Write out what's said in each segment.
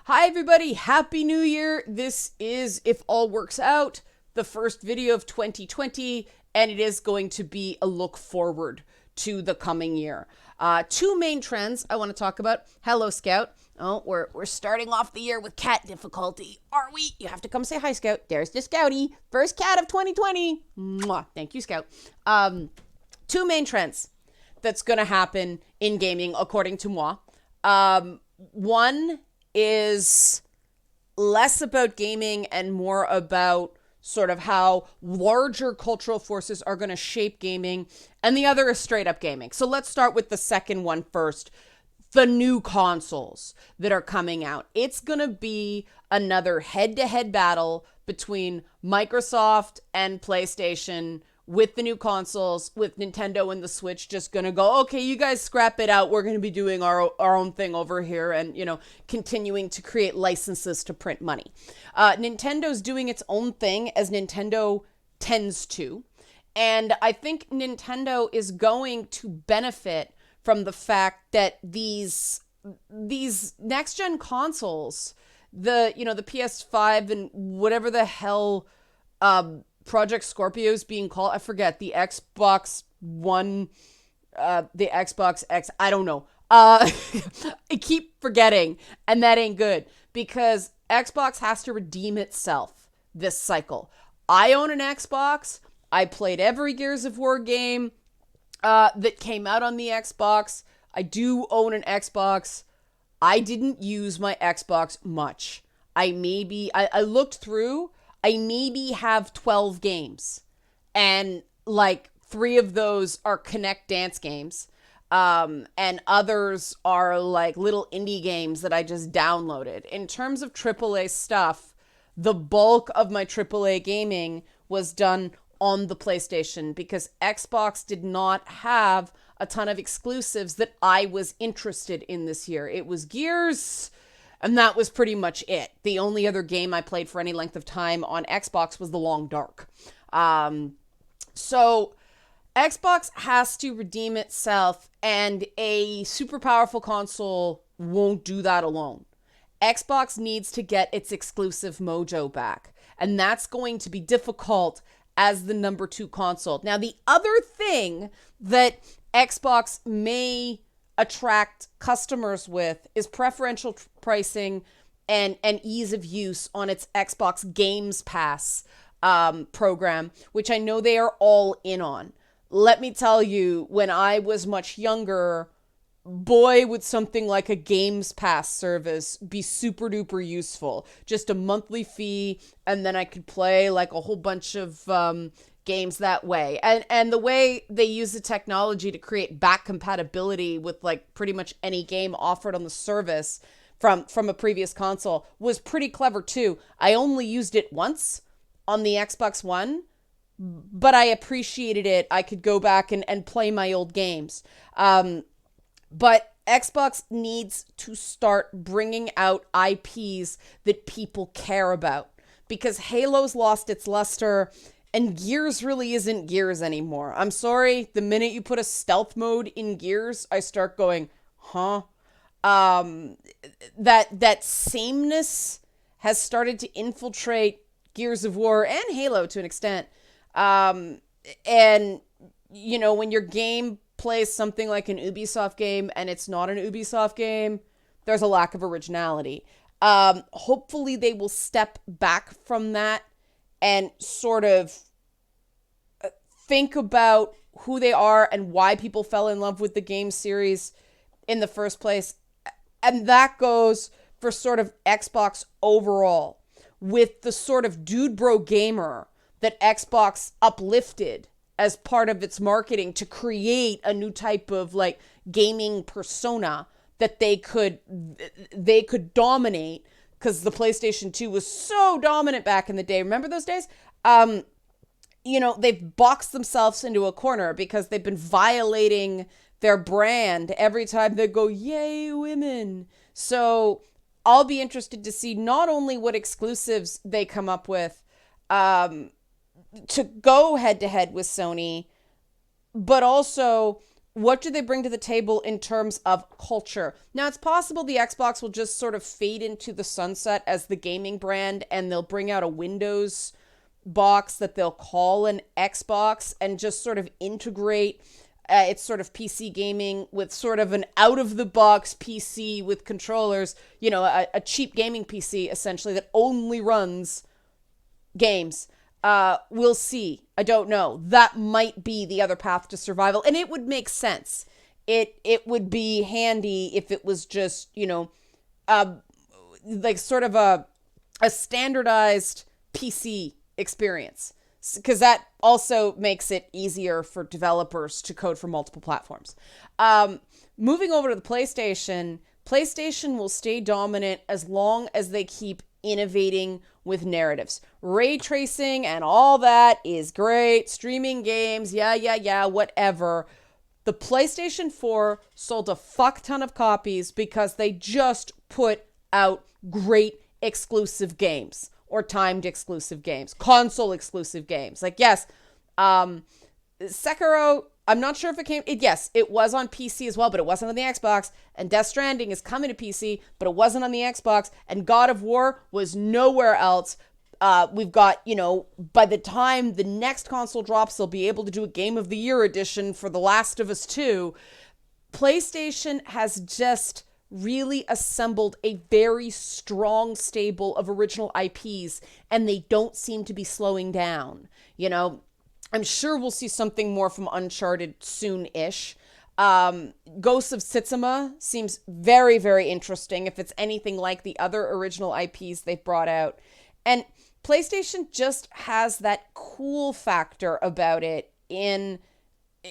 Hi everybody, Happy New Year. This is, if all works out, the first video of 2020, and it is going to be a look forward to the coming year. Two main trends I want to talk about. Hello, Scout. Oh, we're starting off the year with cat difficulty. Are we? You have to come say hi, Scout. There's the Scouty. First cat of 2020. Mwah. Thank you, Scout. Two main trends that's going to happen in gaming, according to moi. One is less about gaming and more about sort of how larger cultural forces are going to shape gaming, and the other is straight up gaming. So let's start with the second one first. The new consoles that are coming out. It's going to be another head-to-head battle between Microsoft and PlayStation with the new consoles, with Nintendo and the Switch just going to go, okay, you guys scrap it out. We're going to be doing our own thing over here and, continuing to create licenses to print money. Nintendo's doing its own thing, as Nintendo tends to. And I think Nintendo is going to benefit from the fact that these next-gen consoles, the PS5 and whatever the hell Project Scorpio is being called. I forget. The Xbox One, the Xbox X, I don't know. I keep forgetting, and that ain't good because Xbox has to redeem itself this cycle. I own an Xbox. I played every Gears of War game that came out on the Xbox. I do own an Xbox. I didn't use my Xbox much. I looked through. I maybe have 12 games, and like 3 of those are Kinect dance games, and others are like little indie games that I just downloaded. In terms of AAA stuff, the bulk of my AAA gaming was done on the PlayStation because Xbox did not have a ton of exclusives that I was interested in this year. It was Gears, and that was pretty much it. The only other game I played for any length of time on Xbox was The Long Dark. So Xbox has to redeem itself, and a super powerful console won't do that alone. Xbox needs to get its exclusive mojo back, and that's going to be difficult as the number 2 console. Now, the other thing that Xbox may attract customers with is preferential pricing and ease of use on its Xbox Games Pass program, which I know they are all in on. Let me tell you, when I was much younger, boy, would something like a Games Pass service be super duper useful. Just a monthly fee, and then I could play like a whole bunch of games that way. And the way they use the technology to create back compatibility with like pretty much any game offered on the service from a previous console was pretty clever too. I only used it once on the Xbox One, but I appreciated it. I could go back and play my old games. But Xbox needs to start bringing out IPs that people care about, because Halo's lost its luster and Gears really isn't Gears anymore. I'm sorry, the minute you put a stealth mode in Gears, I start going, huh? That sameness has started to infiltrate Gears of War and Halo to an extent. And, when your game plays something like an Ubisoft game and it's not an Ubisoft game, there's a lack of originality. Hopefully they will step back from that and sort of think about who they are and why people fell in love with the game series in the first place. And that goes for sort of Xbox overall, with the sort of dude bro gamer that Xbox uplifted as part of its marketing to create a new type of like gaming persona that they could dominate, because the PlayStation 2 was so dominant back in the day. Remember those days? They've boxed themselves into a corner because they've been violating their brand every time they go, yay, women. So I'll be interested to see not only what exclusives they come up with to go head to head with Sony, but also what do they bring to the table in terms of culture? Now, it's possible the Xbox will just sort of fade into the sunset as the gaming brand, and they'll bring out a Windows box that they'll call an Xbox and just sort of integrate it's sort of PC gaming with sort of an out-of-the-box PC with controllers, a cheap gaming PC, essentially, that only runs games. We'll see. I don't know. That might be the other path to survival, and it would make sense. It would be handy if it was just, like sort of a standardized PC experience, because that also makes it easier for developers to code for multiple platforms. Moving over to the PlayStation will stay dominant as long as they keep innovating with narratives. Ray tracing and all that is great. Streaming games, yeah, whatever. The PlayStation 4 sold a fuck ton of copies because they just put out great exclusive games. Or timed exclusive games, console exclusive games. Like, yes, Sekiro, I'm not sure if it was on PC as well, but it wasn't on the Xbox. And Death Stranding is coming to PC, but it wasn't on the Xbox. And God of War was nowhere else. We've got, by the time the next console drops, they'll be able to do a Game of the Year edition for The Last of Us 2. PlayStation has just really assembled a very strong stable of original IPs, and they don't seem to be slowing down. I'm sure we'll see something more from Uncharted soon-ish. Ghosts of Tsushima seems very, very interesting if it's anything like the other original IPs they've brought out. And PlayStation just has that cool factor about it in,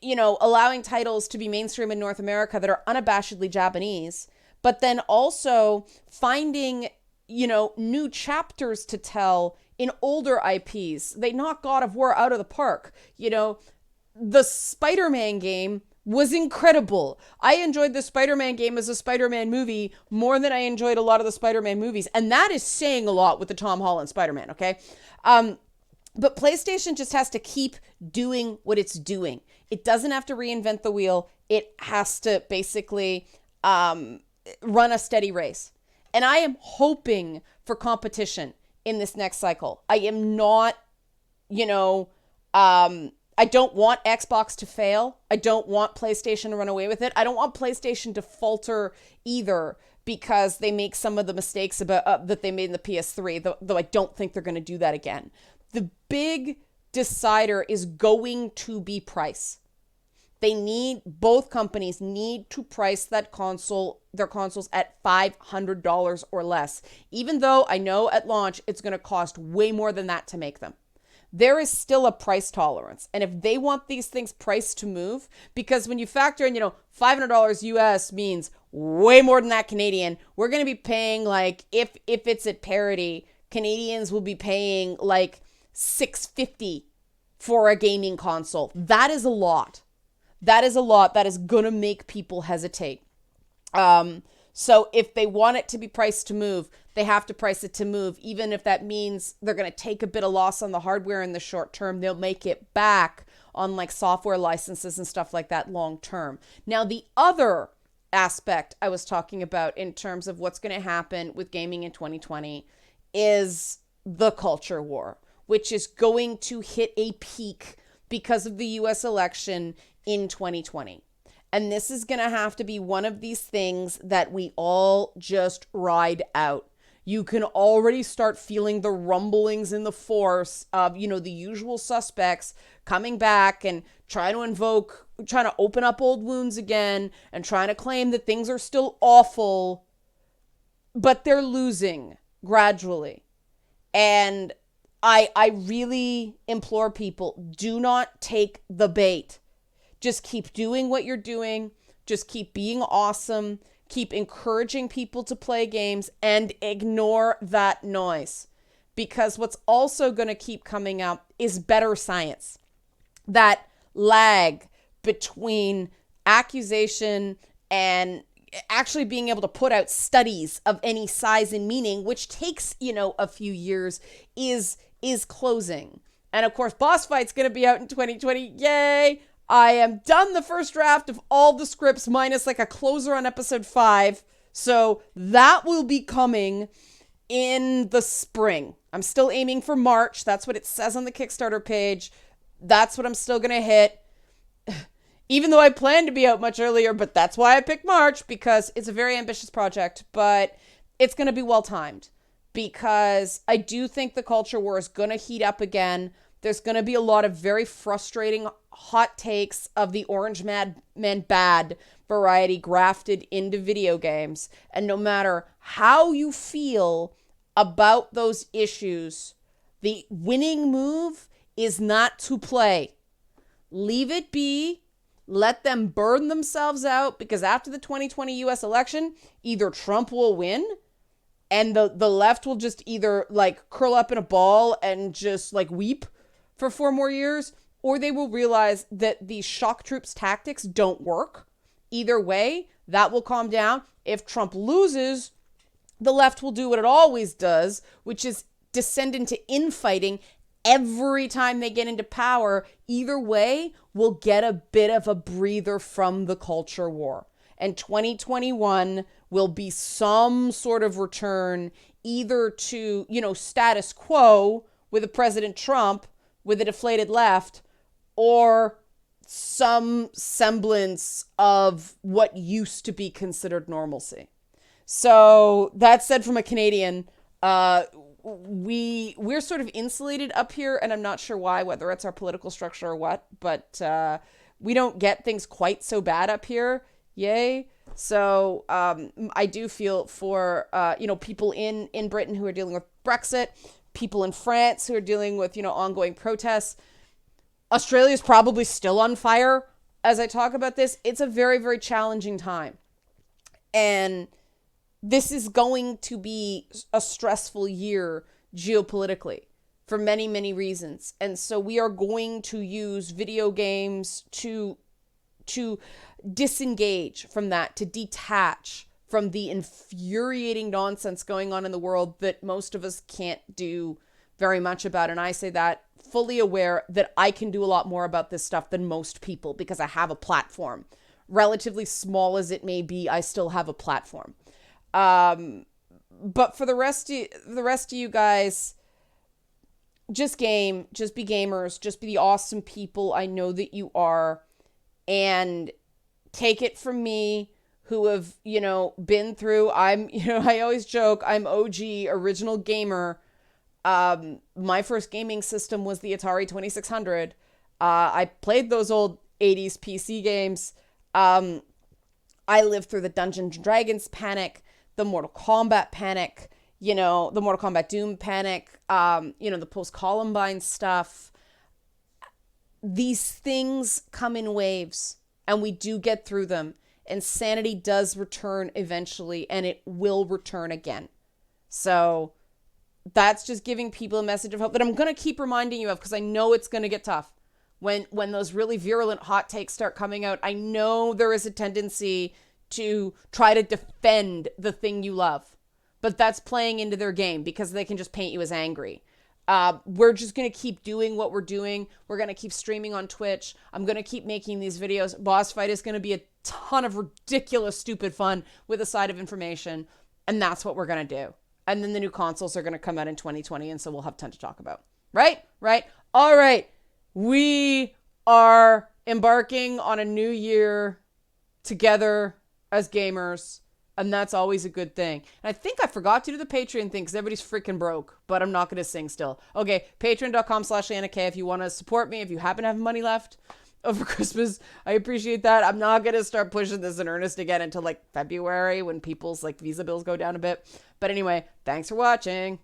allowing titles to be mainstream in North America that are unabashedly Japanese, but then also finding, new chapters to tell in older IPs. They knocked God of War out of the park. The Spider-Man game was incredible. I enjoyed the Spider-Man game as a Spider-Man movie more than I enjoyed a lot of the Spider-Man movies. And that is saying a lot with the Tom Holland Spider-Man, okay? But PlayStation just has to keep doing what it's doing. It doesn't have to reinvent the wheel. It has to basically run a steady race. And I am hoping for competition in this next cycle. I am not, I don't want Xbox to fail. I don't want PlayStation to run away with it. I don't want PlayStation to falter either because they make some of the mistakes about that they made in the PS3, though I don't think they're going to do that again. The big decider is going to be price. Both companies need to price their consoles at $500 or less, even though I know at launch it's going to cost way more than that to make them. There is still a price tolerance. And if they want these things priced to move, because when you factor in, $500 US means way more than that Canadian, we're going to be paying if it's at parity, Canadians will be paying $650 for a gaming console. That is a lot. That is going to make people hesitate. So if they want it to be priced to move, they have to price it to move. Even if that means they're going to take a bit of loss on the hardware in the short term, they'll make it back on software licenses and stuff like that long term. Now, the other aspect I was talking about in terms of what's going to happen with gaming in 2020 is the culture war, which is going to hit a peak because of the US election in 2020. And this is going to have to be one of these things that we all just ride out. You can already start feeling the rumblings in the force of, the usual suspects coming back and trying to open up old wounds again and trying to claim that things are still awful, but they're losing gradually. And I really implore people, do not take the bait. Just keep doing what you're doing. Just keep being awesome. Keep encouraging people to play games and ignore that noise. Because what's also going to keep coming up is better science. That lag between accusation and actually being able to put out studies of any size and meaning, which takes, a few years, is closing. And of course, Boss Fight's going to be out in 2020. Yay! I am done the first draft of all the scripts minus like a closer on episode 5. So that will be coming in the spring. I'm still aiming for March. That's what it says on the Kickstarter page. That's what I'm still going to hit. Even though I plan to be out much earlier, but that's why I picked March, because it's a very ambitious project, but it's going to be well timed, because I do think the culture war is going to heat up again. There's going to be a lot of very frustrating hot takes of the orange man bad variety grafted into video games. And no matter how you feel about those issues, the winning move is not to play. Leave it be. Let them burn themselves out, because after the 2020 US election, either Trump will win and the left will just either like curl up in a ball and just like weep for 4 more years, or they will realize that these shock troops tactics don't work. Either way, that will calm down. If Trump loses, the left will do what it always does, which is descend into infighting every time they get into power. Either way, we'll get a bit of a breather from the culture war. And 2021 will be some sort of return either to, status quo with a President Trump with a deflated left, or some semblance of what used to be considered normalcy. So that said, from a Canadian, we're sort of insulated up here, and I'm not sure why, whether it's our political structure or what, but we don't get things quite so bad up here. Yay. So I do feel for, people in Britain who are dealing with Brexit, people in France who are dealing with, ongoing protests. Australia's probably still on fire as I talk about this. It's a very, very challenging time. And this is going to be a stressful year geopolitically for many, many reasons. And so we are going to use video games to disengage from that, to detach from the infuriating nonsense going on in the world that most of us can't do very much about. And I say that fully aware that I can do a lot more about this stuff than most people, because I have a platform. Relatively small as it may be, I still have a platform. But for the rest of you guys, just game, just be gamers, just be the awesome people I know that you are, and take it from me, who have, been through, I always joke, I'm OG, original gamer. My first gaming system was the Atari 2600. I played those old 80s PC games. I lived through the Dungeons and Dragons panic, the Mortal Kombat panic, the Mortal Kombat Doom panic, the post-Columbine stuff. These things come in waves, and we do get through them. And sanity does return eventually, and it will return again. So that's just giving people a message of hope that I'm going to keep reminding you of, because I know it's going to get tough. When those really virulent hot takes start coming out, I know there is a tendency to try to defend the thing you love. But that's playing into their game, because they can just paint you as angry. We're just going to keep doing what we're doing. We're going to keep streaming on Twitch. I'm going to keep making these videos. Boss Fight is going to be a ton of ridiculous, stupid fun with a side of information. And that's what we're going to do. And then the new consoles are going to come out in 2020. And so we'll have a ton to talk about. Right? All right. We are embarking on a new year together as gamers. And that's always a good thing. And I think I forgot to do the Patreon thing because everybody's freaking broke. But I'm not going to sing still. Okay, patreon.com/LeannaK if you want to support me. If you happen to have money left over Christmas, I appreciate that. I'm not going to start pushing this in earnest again until like February when people's like Visa bills go down a bit. But anyway, thanks for watching.